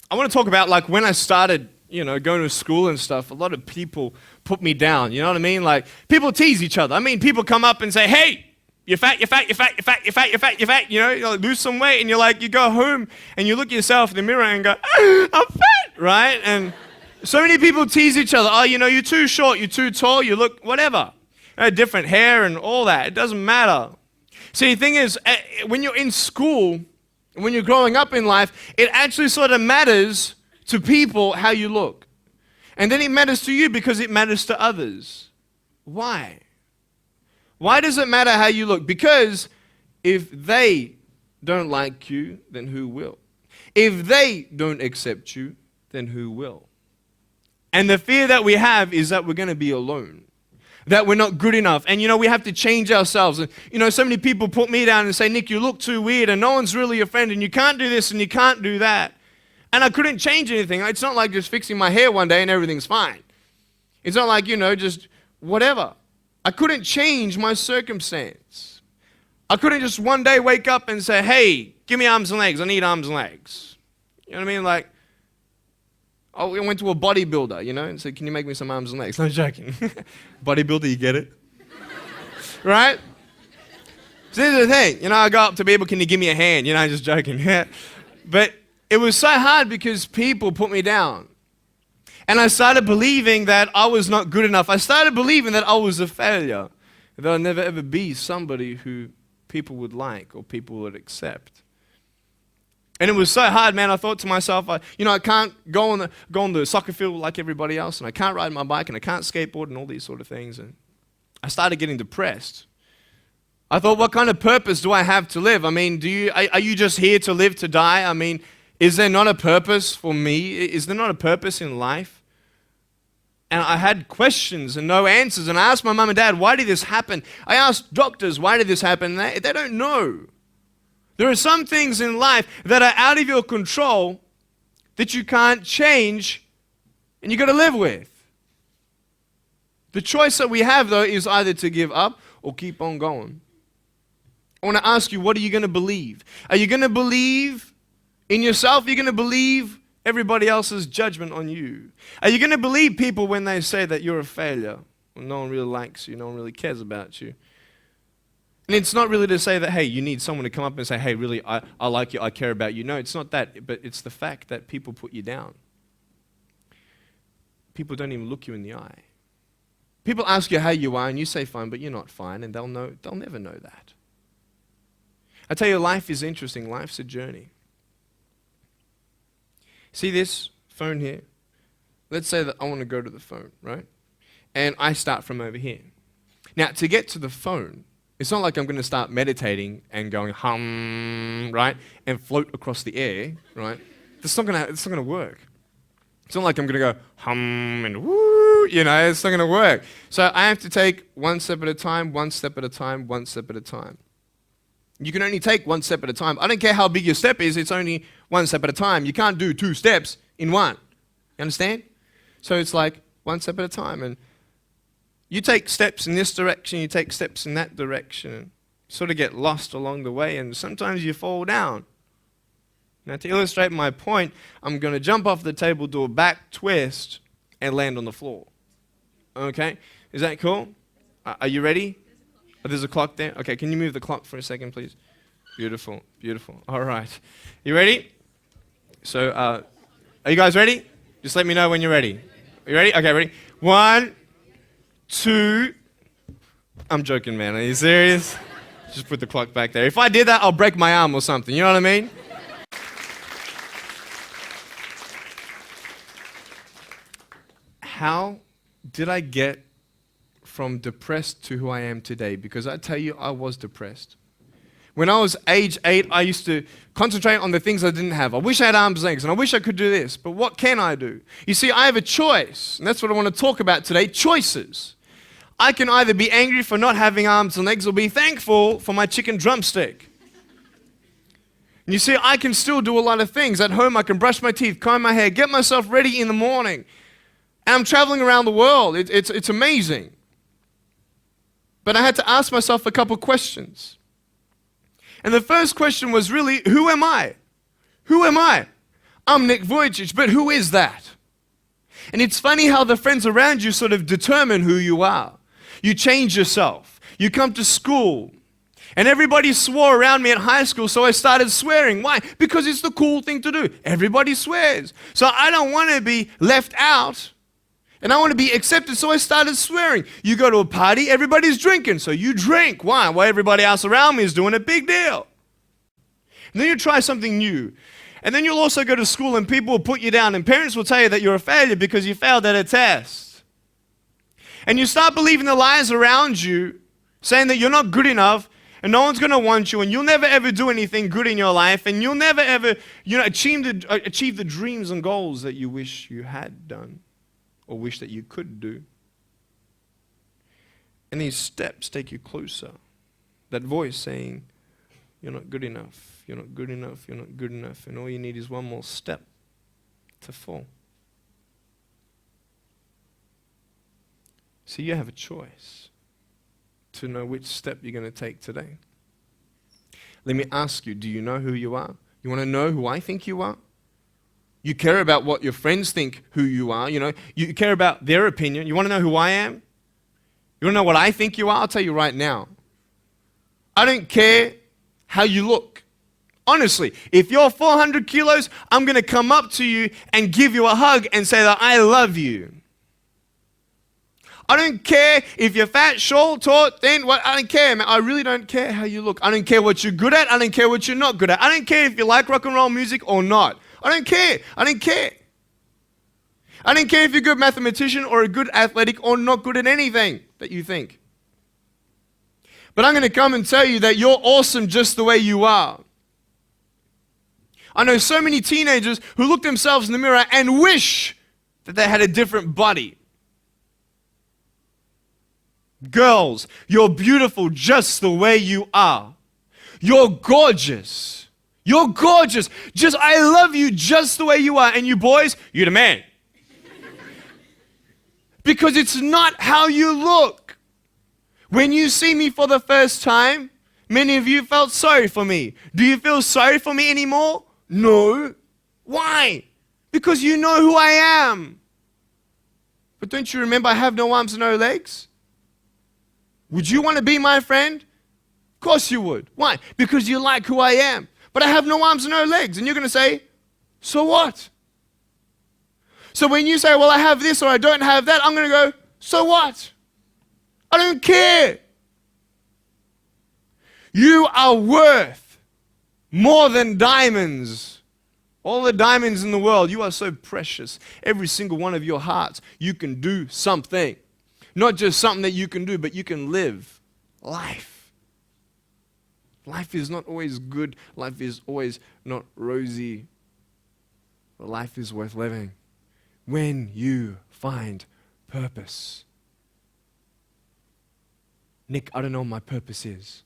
I want to talk about like when I started, going to school and stuff. A lot of people put me down. You know what I mean? Like people tease each other. I mean, people come up and say, "Hey, you're fat, you're fat, you're fat, you're fat, you're fat, you're fat, you're fat." You like, lose some weight, and you're like, you go home and you look at yourself in the mirror and go, "I'm fat," right? And so many people tease each other. Oh, you're too short, you're too tall, you look whatever. Different hair and all that. It doesn't matter. See, the thing is, when you're in school, when you're growing up in life, it actually sort of matters to people how you look. And then it matters to you because it matters to others. Why? Why does it matter how you look? Because if they don't like you, then who will? If they don't accept you, then who will? And the fear that we have is that we're going to be alone, that we're not good enough. And we have to change ourselves. And so many people put me down and say, "Nick, you look too weird and no one's really your friend and you can't do this and you can't do that." And I couldn't change anything. It's not like just fixing my hair one day and everything's fine. It's not like, just whatever. I couldn't change my circumstance. I couldn't just one day wake up and say, "Hey, give me arms and legs. I need arms and legs." You know what I mean? Like, I went to a bodybuilder, and said, "Can you make me some arms and legs?" No, joking. Bodybuilder, you get it? Right? So here's the thing. I go up to people, "Can you give me a hand?" Just joking. But it was so hard because people put me down. And I started believing that I was not good enough. I started believing that I was a failure. That I'd never ever be somebody who people would like or people would accept. And it was so hard, man. I thought to myself, I can't go on the soccer field like everybody else, and I can't ride my bike, and I can't skateboard, and all these sort of things. And I started getting depressed. I thought, what kind of purpose do I have to live? I mean, are you just here to live to die? I mean, is there not a purpose for me? Is there not a purpose in life? And I had questions and no answers. And I asked my mum and dad, "Why did this happen?" I asked doctors, "Why did this happen?" They don't know. There are some things in life that are out of your control that you can't change and you got to live with. The choice that we have, though, is either to give up or keep on going. I want to ask you, what are you going to believe? Are you going to believe in yourself? Are you going to believe everybody else's judgment on you? Are you going to believe people when they say that you're a failure, when no one really likes you, no one really cares about you? And it's not really to say that, hey, you need someone to come up and say, "Hey, really, I like you, I care about you." No, it's not that, but it's the fact that people put you down. People don't even look you in the eye. People ask you how you are, and you say fine, but you're not fine, and they'll never know that. I tell you, life is interesting. Life's a journey. See this phone here? Let's say that I want to go to the phone, right? And I start from over here. Now, to get to the phone, it's not like I'm going to start meditating and going hum, right? And float across the air, right? It's not going to work. It's not like I'm going to go hum and woo, it's not going to work. So I have to take one step at a time, one step at a time, one step at a time. You can only take one step at a time. I don't care how big your step is, it's only one step at a time. You can't do 2 steps in one. You understand? So it's like one step at a time. And you take steps in this direction, you take steps in that direction, and sort of get lost along the way, and sometimes you fall down. Now, to illustrate my point, I'm going to jump off the table, do a back twist, and land on the floor. Okay? Is that cool? Are you ready? Oh, there's a clock there? Okay, can you move the clock for a second, please? Beautiful, beautiful. All right. You ready? So, are you guys ready? Just let me know when you're ready. Are you ready? Okay, ready? 1, 2. I'm joking, man. Are you serious? Just put the clock back there. If I did that, I'll break my arm or something. You know what I mean? How did I get from depressed to who I am today? Because I tell you, I was depressed. When I was age 8, I used to concentrate on the things I didn't have. I wish I had arms and legs, and I wish I could do this, but what can I do? You see, I have a choice, and that's what I want to talk about today, choices. I can either be angry for not having arms and legs or be thankful for my chicken drumstick. And you see, I can still do a lot of things. At home, I can brush my teeth, comb my hair, get myself ready in the morning. And I'm traveling around the world. It's amazing. But I had to ask myself a couple questions. And the first question was really, who am I? Who am I? I'm Nick Vujicic, but who is that? And it's funny how the friends around you sort of determine who you are. You change yourself. You come to school. And everybody swore around me at high school, so I started swearing. Why? Because it's the cool thing to do. Everybody swears. So I don't want to be left out. And I want to be accepted, so I started swearing. You go to a party, everybody's drinking, so you drink. Why? Well, everybody else around me is doing a big deal. And then you try something new. And then you'll also go to school and people will put you down and parents will tell you that you're a failure because you failed at a test. And you start believing the lies around you, saying that you're not good enough and no one's going to want you and you'll never ever do anything good in your life and you'll never ever achieve the dreams and goals that you wish you had done or wish that you could do. And these steps take you closer. That voice saying, you're not good enough, you're not good enough, you're not good enough, and all you need is one more step to fall. So you have a choice to know which step you're going to take today. Let me ask you, do you know who you are? You want to know who I think you are? You care about what your friends think who you are. You care about their opinion. You want to know who I am? You want to know what I think you are? I'll tell you right now. I don't care how you look. Honestly, if you're 400 kilos, I'm going to come up to you and give you a hug and say that I love you. I don't care if you're fat, short, tall, thin, I don't care, man. I really don't care how you look. I don't care what you're good at. I don't care what you're not good at. I don't care if you like rock and roll music or not. I don't care. I don't care. I don't care if you're a good mathematician or a good athletic or not good at anything that you think. But I'm going to come and tell you that you're awesome just the way you are. I know so many teenagers who look themselves in the mirror and wish that they had a different body. Girls, you're beautiful just the way you are. You're gorgeous. You're gorgeous. I love you just the way you are. And you boys, you're the man. Because it's not how you look. When you see me for the first time, many of you felt sorry for me. Do you feel sorry for me anymore? No. Why? Because you know who I am. But don't you remember I have no arms and no legs? Would you want to be my friend? Of course you would. Why? Because you like who I am. But I have no arms and no legs. And you're going to say, so what? So when you say, well, I have this or I don't have that, I'm going to go, so what? I don't care. You are worth more than diamonds. All the diamonds in the world, you are so precious. Every single one of your hearts, you can do something. Not just something that you can do, but you can live life. Life is not always good. Life is always not rosy. But life is worth living when you find purpose. Nick, I don't know what my purpose is.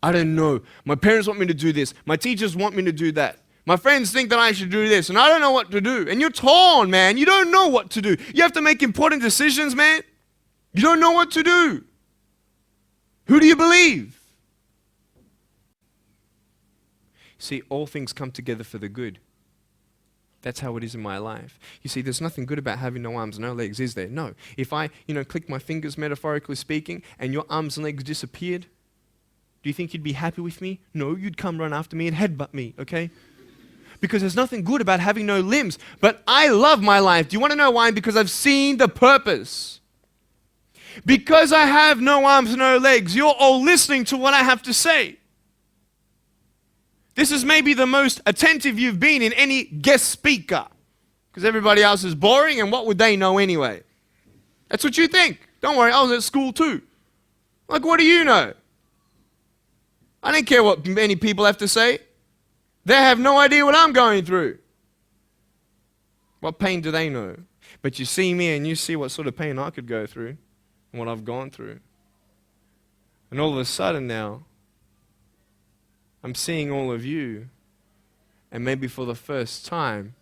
I don't know. My parents want me to do this. My teachers want me to do that. My friends think that I should do this, and I don't know what to do. And you're torn, man. You don't know what to do. You have to make important decisions, man. You don't know what to do. Who do you believe? See, all things come together for the good. That's how it is in my life. You see, there's nothing good about having no arms and no legs, is there? No. If I, click my fingers, metaphorically speaking, and your arms and legs disappeared, do you think you'd be happy with me? No, you'd come run after me and headbutt me, okay? Because there's nothing good about having no limbs. But I love my life. Do you want to know why? Because I've seen the purpose. Because I have no arms and no legs, you're all listening to what I have to say. This is maybe the most attentive you've been in any guest speaker. Because everybody else is boring, and what would they know anyway? That's what you think. Don't worry, I was at school too. Like, what do you know? I don't care what many people have to say. They have no idea what I'm going through. What pain do they know? But you see me and you see what sort of pain I could go through and what I've gone through. And all of a sudden now, I'm seeing all of you, and maybe for the first time,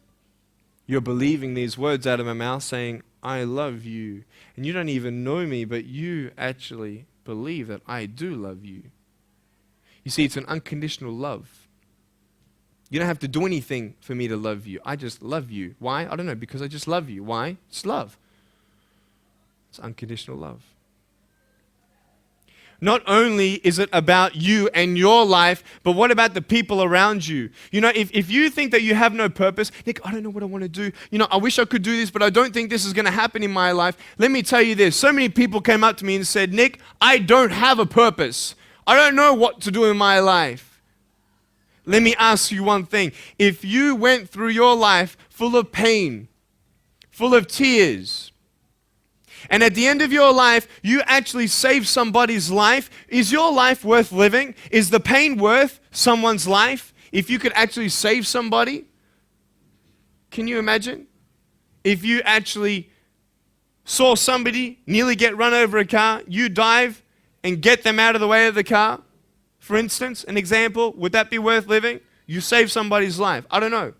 you're believing these words out of my mouth saying, I love you. And you don't even know me, but you actually believe that I do love you. You see, it's an unconditional love. You don't have to do anything for me to love you. I just love you. Why? I don't know, because I just love you. Why? It's love. It's unconditional love. Not only is it about you and your life, but what about the people around you? You know, if you think that you have no purpose, Nick, I don't know what I want to do. You know, I wish I could do this, but I don't think this is going to happen in my life. Let me tell you this. So many people came up to me and said, Nick, I don't have a purpose. I don't know what to do in my life. Let me ask you one thing. If you went through your life full of pain, full of tears, and at the end of your life, you actually saved somebody's life, is your life worth living? Is the pain worth someone's life? If you could actually save somebody? Can you imagine? If you actually saw somebody nearly get run over a car, you dive and get them out of the way of the car, for instance, an example, would that be worth living? You save somebody's life. I don't know.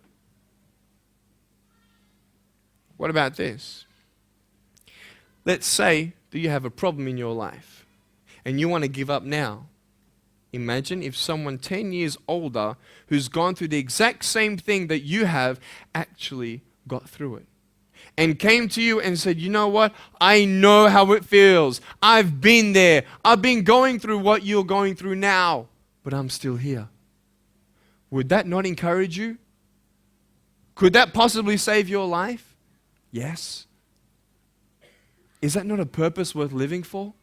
What about this? Let's say that you have a problem in your life and you want to give up now. Imagine if someone 10 years older who's gone through the exact same thing that you have actually got through it and came to you and said, you know what? I know how it feels. I've been there. I've been going through what you're going through now, but I'm still here. Would that not encourage you? Could that possibly save your life? Yes. Is that not a purpose worth living for?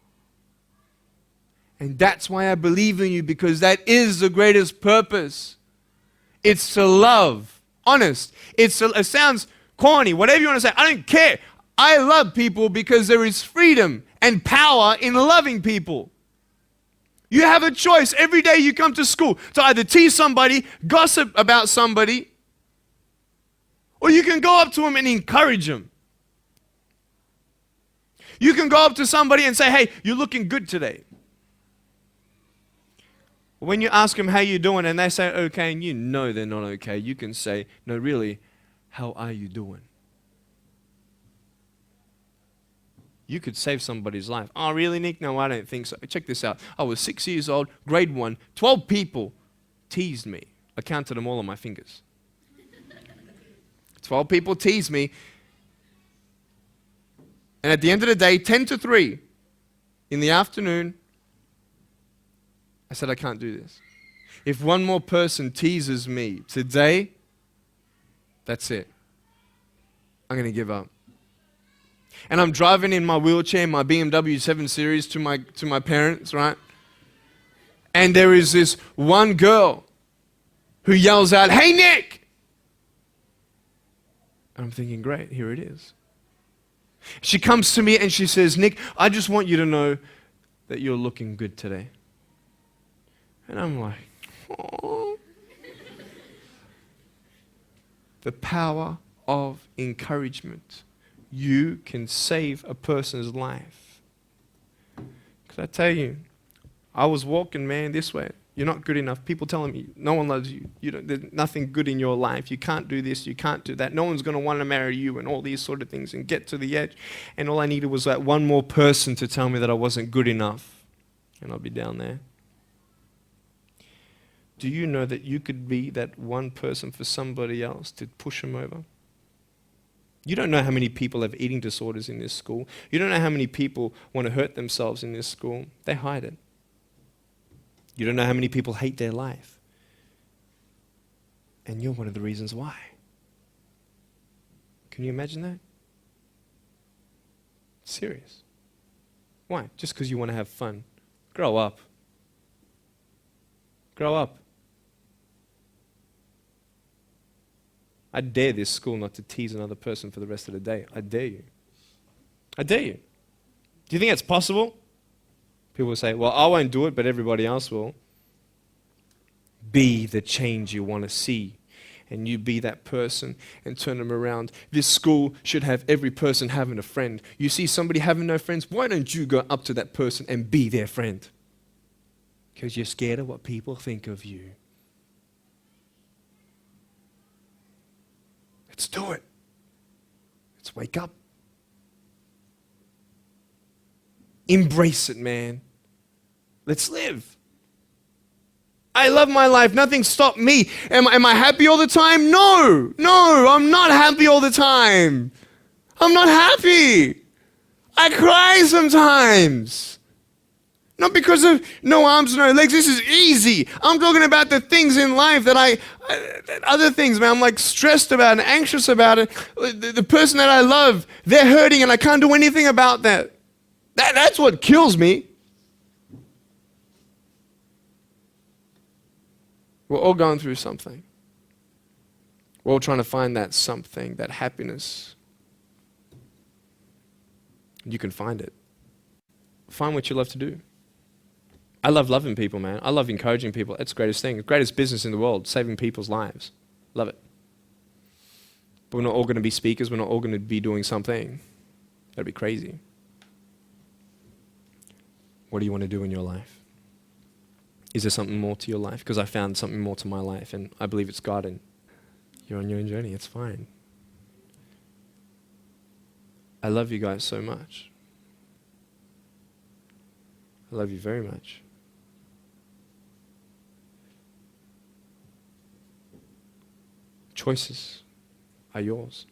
And that's why I believe in you, because that is the greatest purpose. It's to love. Honest. It sounds corny, whatever you want to say. I don't care. I love people because there is freedom and power in loving people. You have a choice every day you come to school to either tease somebody, gossip about somebody, or you can go up to them and encourage them. You can go up to somebody and say, hey, you're looking good today. When you ask them how you doing and they say okay and you know they're not okay, you can say, no, really, how are you doing? You could save somebody's life. Oh, really, Nick? No, I don't think so. Check this out. I was 6 years old, grade 1, 12 people teased me. I counted them all on my fingers. 12 people teased me. And at the end of the day, 10 to 3 in the afternoon, I said, I can't do this. If one more person teases me today, that's it. I'm going to give up. And I'm driving in my wheelchair, my BMW 7 Series to my parents, right? And there is this one girl who yells out, hey, Nick! And I'm thinking, great, here it is. She comes to me and she says, Nick, I just want you to know that you're looking good today. And I'm like, oh. The power of encouragement. You can save a person's life. Because I tell you, I was walking, man, this way. You're not good enough. People telling me, no one loves you. There's nothing good in your life. You can't do this. You can't do that. No one's going to want to marry you and all these sort of things and get to the edge. And all I needed was that one more person to tell me that I wasn't good enough. And I'll be down there. Do you know that you could be that one person for somebody else to push them over? You don't know how many people have eating disorders in this school. You don't know how many people want to hurt themselves in this school. They hide it. You don't know how many people hate their life. And you're one of the reasons why. Can you imagine that? Serious. Why? Just because you want to have fun. Grow up. Grow up. I dare this school not to tease another person for the rest of the day. I dare you. I dare you. Do you think that's possible? People will say, well, I won't do it, but everybody else will. Be the change you want to see. And you be that person and turn them around. This school should have every person having a friend. You see somebody having no friends, why don't you go up to that person and be their friend? Because you're scared of what people think of you. Let's do it. Let's wake up. Embrace it, man. Let's live. I love my life. Nothing stopped me. Am I happy all the time? No, I'm not happy all the time. I'm not happy. I cry sometimes. Not because of no arms, no legs. This is easy. I'm talking about the things in life that other things, man, I'm like stressed about and anxious about it. The person that I love, they're hurting and I can't do anything about that. That's what kills me. We're all going through something. We're all trying to find that something, that happiness. You can find it. Find what you love to do. I love loving people, man. I love encouraging people. It's the greatest thing. The greatest business in the world, saving people's lives. Love it. But we're not all going to be speakers. We're not all going to be doing something. That'd be crazy. What do you want to do in your life? Is there something more to your life? Because I found something more to my life, and I believe it's God, and you're on your own journey. It's fine. I love you guys so much. I love you very much. Choices are yours.